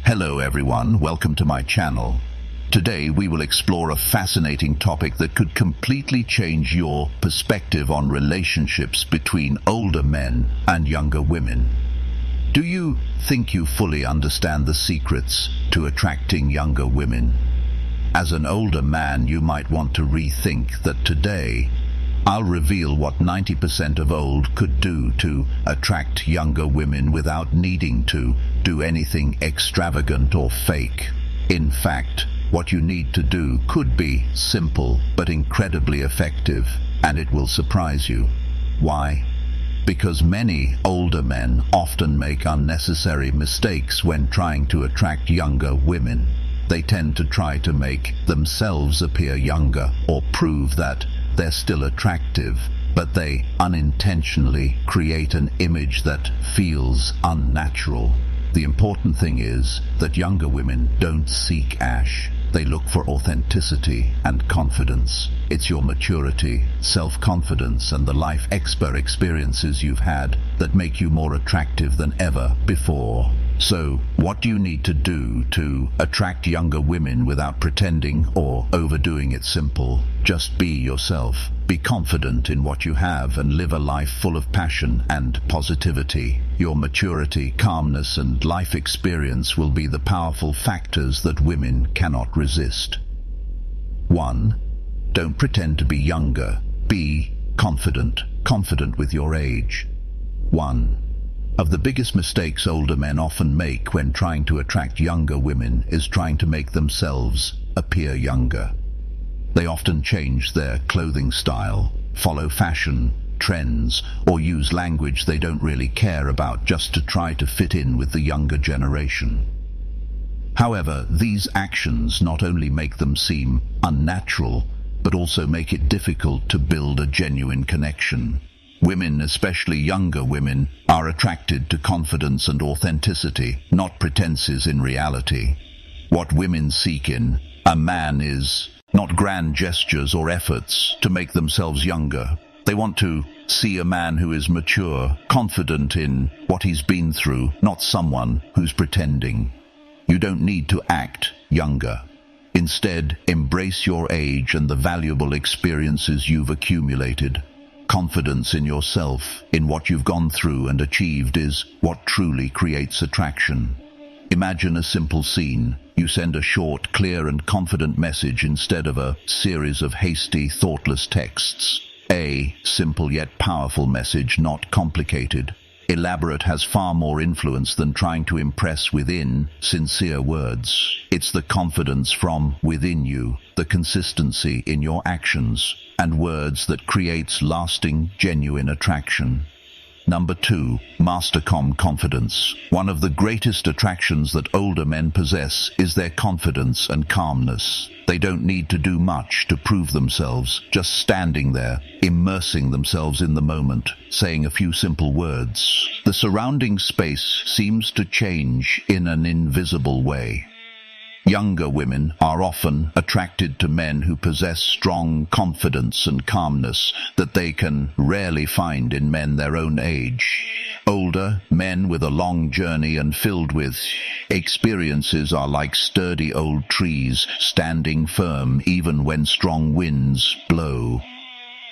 Hello everyone, welcome to my channel. Today we will explore a fascinating topic that could completely change your perspective on relationships between older men and younger women. Do you think you fully understand the secrets to attracting younger women? As an older man, you might want to rethink that. Today I'll reveal what 90% of old could do to attract younger women without needing to do anything extravagant or fake. In fact, what you need to do could be simple but incredibly effective, and it will surprise you. Why? Because many older men often make unnecessary mistakes when trying to attract younger women. They tend to try to make themselves appear younger or prove that they're still attractive, but they unintentionally create an image that feels unnatural. The important thing is that younger women don't seek ash. They look for authenticity and confidence. It's your maturity, self-confidence, and the life experiences you've had that make you more attractive than ever before. So, what do you need to do to attract younger women without pretending or overdoing it? Simple. Just be yourself. Be confident in what you have and live a life full of passion and positivity. Your maturity, calmness, and life experience will be the powerful factors that women cannot resist. 1. Don't pretend to be younger. Be confident with your age. 1 of the biggest mistakes older men often make when trying to attract younger women is trying to make themselves appear younger. They often change their clothing style, follow fashion trends, or use language they don't really care about just to try to fit in with the younger generation. However, these actions not only make them seem unnatural, but also make it difficult to build a genuine connection. Women, especially younger women, are attracted to confidence and authenticity, not pretenses in reality. What women seek in a man is not grand gestures or efforts to make themselves younger. They want to see a man who is mature, confident in what he's been through, not someone who's pretending. You don't need to act younger. Instead, embrace your age and the valuable experiences you've accumulated. Confidence in yourself, in what you've gone through and achieved, is what truly creates attraction. Imagine a simple scene. You send a short, clear, and confident message instead of a series of hasty, thoughtless texts. A simple yet powerful message, not complicated. Elaborate, has far more influence than trying to impress within sincere words. It's the confidence from within you, the consistency in your actions and words that creates lasting, genuine attraction. 2. Master confidence. One of the greatest attractions that older men possess is their confidence and calmness. They don't need to do much to prove themselves, just standing there, immersing themselves in the moment, saying a few simple words. The surrounding space seems to change in an invisible way. Younger women are often attracted to men who possess strong confidence and calmness that they can rarely find in men their own age. Older men with a long journey and filled with experiences are like sturdy old trees, standing firm even when strong winds blow.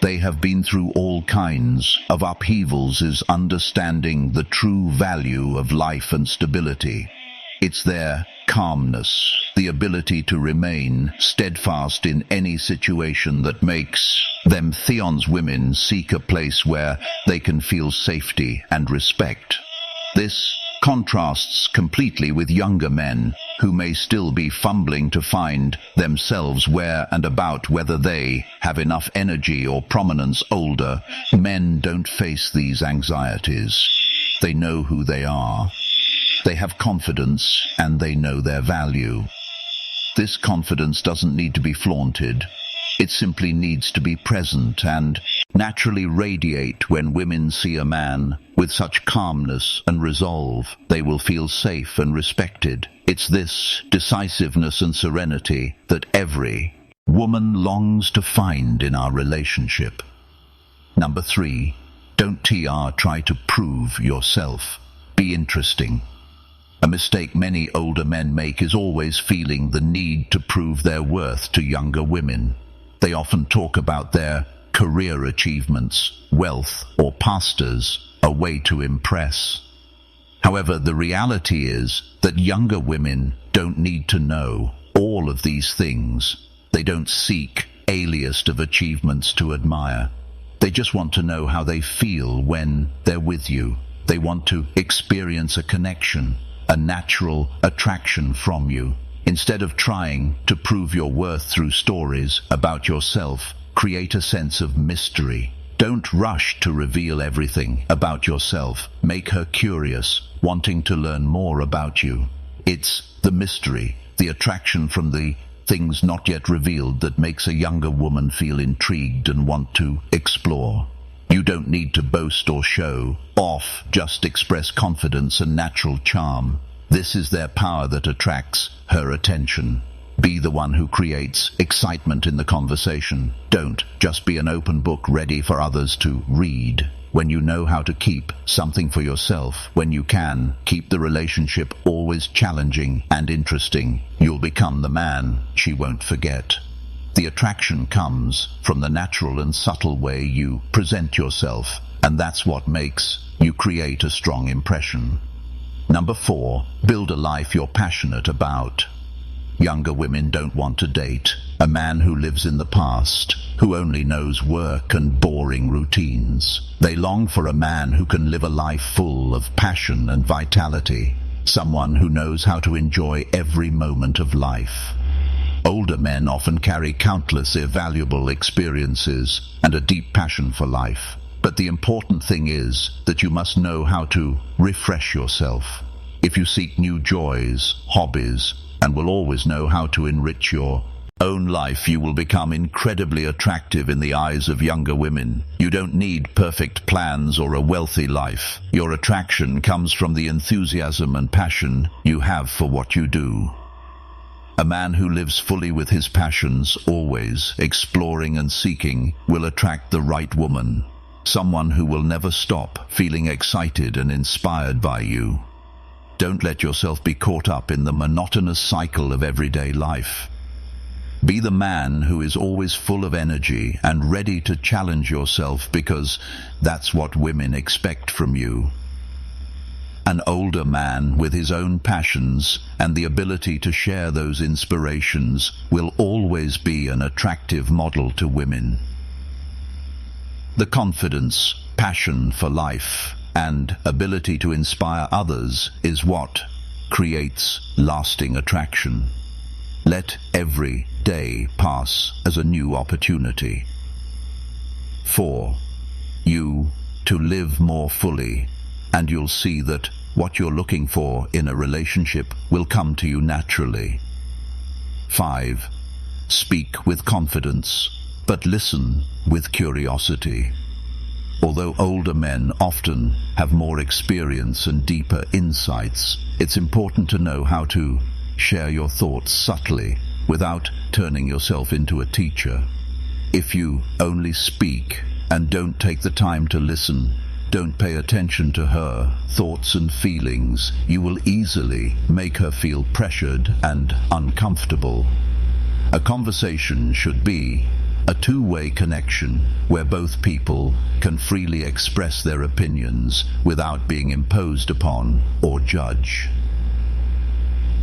They have been through all kinds of upheavals, is understanding the true value of life and stability. It's their calmness, the ability to remain steadfast in any situation that makes them women seek a place where they can feel safety and respect. This contrasts completely with younger men who may still be fumbling to find themselves where and about whether they have enough energy or prominence. Older men don't face these anxieties. They know who they are. They have confidence and they know their value. This confidence doesn't need to be flaunted. It simply needs to be present and naturally radiate. When women see a man with such calmness and resolve, they will feel safe and respected. It's this decisiveness and serenity that every woman longs to find in our relationship. 3. Don't try to prove yourself. Be interesting. A mistake many older men make is always feeling the need to prove their worth to younger women. They often talk about their career achievements, wealth, or pastors, a way to impress. However, the reality is that younger women don't need to know all of these things. They don't seek a list of achievements to admire. They just want to know how they feel when they're with you. They want to experience a connection, a natural attraction from you. Instead of trying to prove your worth through stories about yourself, create a sense of mystery. Don't rush to reveal everything about yourself. Make her curious, wanting to learn more about you. It's the mystery, the attraction from the things not yet revealed that makes a younger woman feel intrigued and want to explore. You don't need to boast or show off, just express confidence and natural charm. This is their power that attracts her attention. Be the one who creates excitement in the conversation. Don't just be an open book ready for others to read. When you know how to keep something for yourself, when you can keep the relationship always challenging and interesting, you'll become the man she won't forget. The attraction comes from the natural and subtle way you present yourself, and that's what makes you create a strong impression. Number 4, build a life you're passionate about. Younger women don't want to date a man who lives in the past, who only knows work and boring routines. They long for a man who can live a life full of passion and vitality, someone who knows how to enjoy every moment of life. Older men often carry countless valuable experiences and a deep passion for life. But the important thing is that you must know how to refresh yourself. If you seek new joys, hobbies, and will always know how to enrich your own life, you will become incredibly attractive in the eyes of younger women. You don't need perfect plans or a wealthy life. Your attraction comes from the enthusiasm and passion you have for what you do. A man who lives fully with his passions, always exploring and seeking, will attract the right woman. Someone who will never stop feeling excited and inspired by you. Don't let yourself be caught up in the monotonous cycle of everyday life. Be the man who is always full of energy and ready to challenge yourself, because that's what women expect from you. An older man with his own passions and the ability to share those inspirations will always be an attractive model to women. The confidence, passion for life, and ability to inspire others is what creates lasting attraction. Let every day pass as a new opportunity. 4. You to live more fully, and you'll see that what you're looking for in a relationship will come to you naturally. 5. Speak with confidence, but listen with curiosity. Although older men often have more experience and deeper insights, it's important to know how to share your thoughts subtly without turning yourself into a teacher. If you only speak and don't take the time to listen, don't pay attention to her thoughts and feelings, you will easily make her feel pressured and uncomfortable. A conversation should be a two-way connection where both people can freely express their opinions without being imposed upon or judged.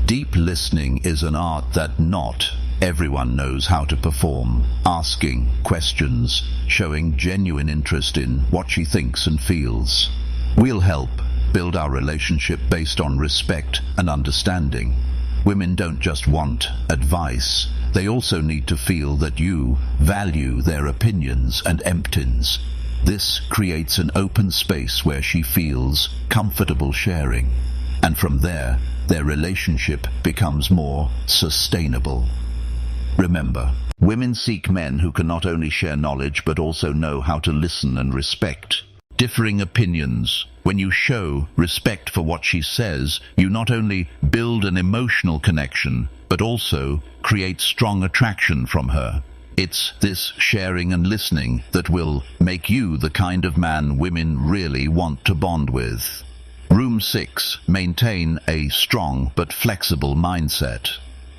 Deep listening is an art that not everyone knows how to perform. Asking questions, showing genuine interest in what she thinks and feels. We'll help build our relationship based on respect and understanding. Women don't just want advice, they also need to feel that you value their opinions and empathies. This creates an open space where she feels comfortable sharing, and from there, their relationship becomes more sustainable. Remember, women seek men who can not only share knowledge but also know how to listen and respect differing opinions. When you show respect for what she says, you not only build an emotional connection, but also create strong attraction from her. It's this sharing and listening that will make you the kind of man women really want to bond with. Room 6. Maintain a strong but flexible mindset.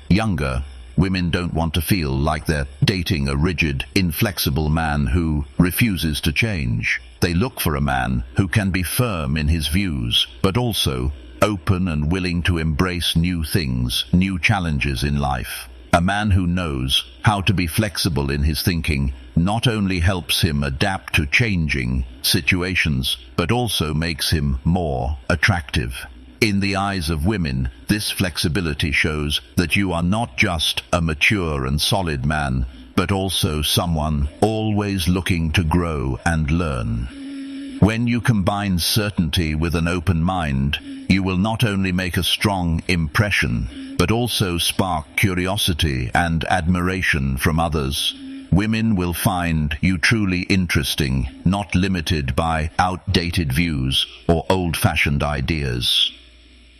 Younger women don't want to feel like they're dating a rigid, inflexible man who refuses to change. They look for a man who can be firm in his views, but also open and willing to embrace new things, new challenges in life. A man who knows how to be flexible in his thinking not only helps him adapt to changing situations, but also makes him more attractive. In the eyes of women, this flexibility shows that you are not just a mature and solid man, but also someone always looking to grow and learn. When you combine certainty with an open mind, you will not only make a strong impression, but also spark curiosity and admiration from others. Women will find you truly interesting, not limited by outdated views or old-fashioned ideas.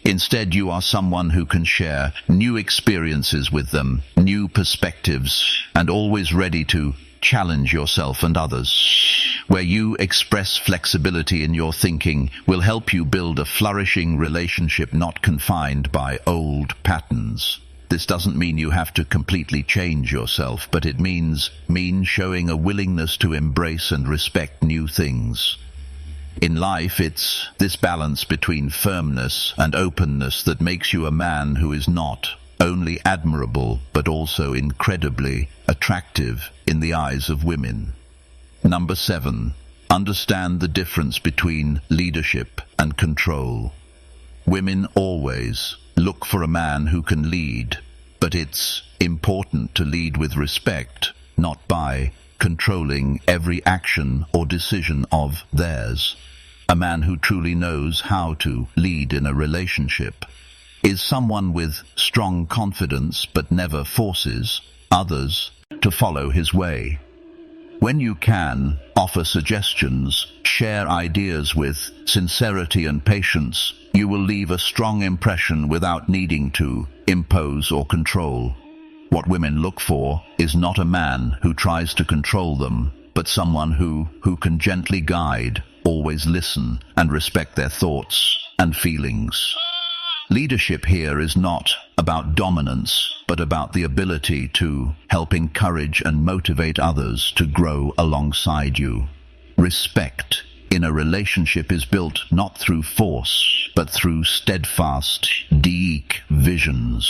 Instead, you are someone who can share new experiences with them, new perspectives, and always ready to challenge yourself and others. Where you express flexibility in your thinking will help you build a flourishing relationship not confined by old patterns. This doesn't mean you have to completely change yourself, but it means showing a willingness to embrace and respect new things. In life, it's this balance between firmness and openness that makes you a man who is not only admirable, but also incredibly attractive in the eyes of women. Number 7. Understand the difference between leadership and control. Women always look for a man who can lead, but it's important to lead with respect, not by controlling every action or decision of theirs. A man who truly knows how to lead in a relationship is someone with strong confidence but never forces others to follow his way. When you can offer suggestions, share ideas with sincerity and patience, you will leave a strong impression without needing to impose or control. What women look for is not a man who tries to control them, but someone who can gently guide, always listen, and respect their thoughts and feelings. Leadership here is not about dominance, but about the ability to help encourage and motivate others to grow alongside you. Respect in a relationship is built not through force, but through steadfast, deep visions.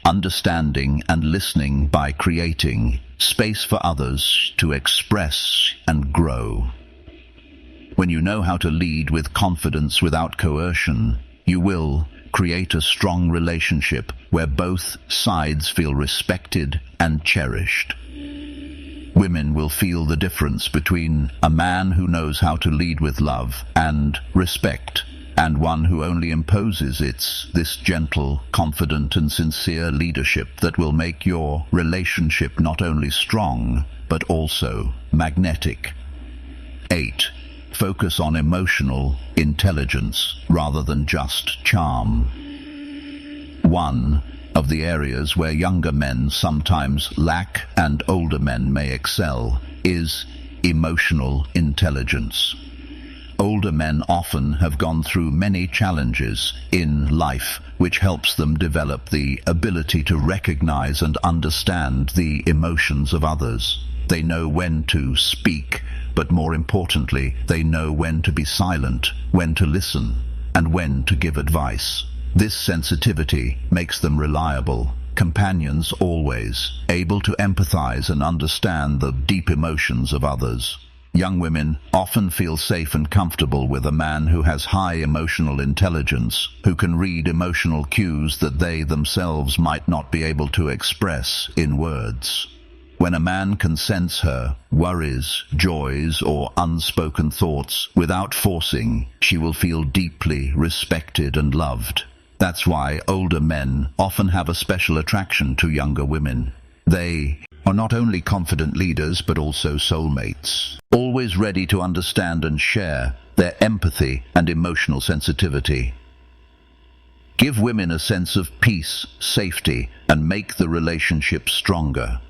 Understanding and listening by creating space for others to express and grow. When you know how to lead with confidence without coercion, you will create a strong relationship where both sides feel respected and cherished. Women will feel the difference between a man who knows how to lead with love and respect, and one who only imposes this gentle, confident, and sincere leadership that will make your relationship not only strong, but also magnetic. 8. Focus on emotional intelligence rather than just charm. One of the areas where younger men sometimes lack and older men may excel is emotional intelligence. Older men often have gone through many challenges in life, which helps them develop the ability to recognize and understand the emotions of others. They know when to speak, but more importantly, they know when to be silent, when to listen, and when to give advice. This sensitivity makes them reliable companions, always able to empathize and understand the deep emotions of others. Young women often feel safe and comfortable with a man who has high emotional intelligence, who can read emotional cues that they themselves might not be able to express in words. When a man can sense her worries, joys, or unspoken thoughts without forcing, she will feel deeply respected and loved. That's why older men often have a special attraction to younger women. They are not only confident leaders, but also soulmates, always ready to understand and share their empathy and emotional sensitivity. Give women a sense of peace, safety, and make the relationship stronger.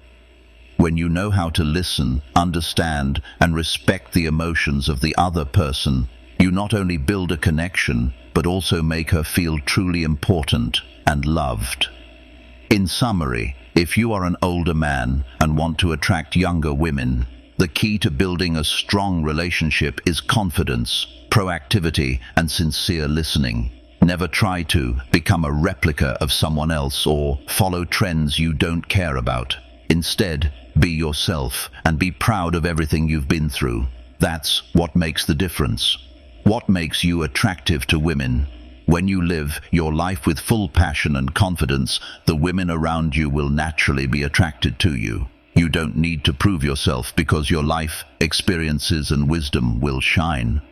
When you know how to listen, understand, and respect the emotions of the other person, You not only build a connection, but also make her feel truly important and loved. In summary, if you are an older man and want to attract younger women, the key to building a strong relationship is confidence, proactivity, and sincere listening. Never try to become a replica of someone else or follow trends you don't care about. Instead, be yourself and be proud of everything you've been through. That's what makes the difference. What makes you attractive to women? When you live your life with full passion and confidence, the women around you will naturally be attracted to you. You don't need to prove yourself because your life, experiences, and wisdom will shine.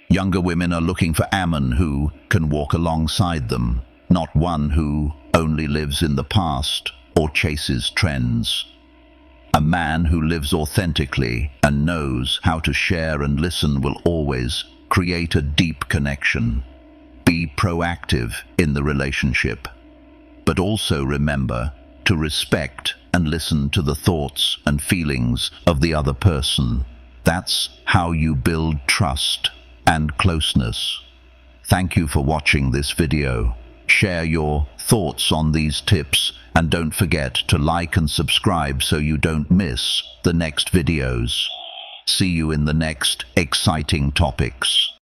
Younger women are looking for a man who can walk alongside them, not one who only lives in the past or chases trends. A man who lives authentically and knows how to share and listen will always create a deep connection. Be proactive in the relationship, but also remember to respect and listen to the thoughts and feelings of the other person. That's how you build trust and closeness. Thank you for watching this video. Share your thoughts on these tips and don't forget to like and subscribe so you don't miss the next videos. See you in the next exciting topics.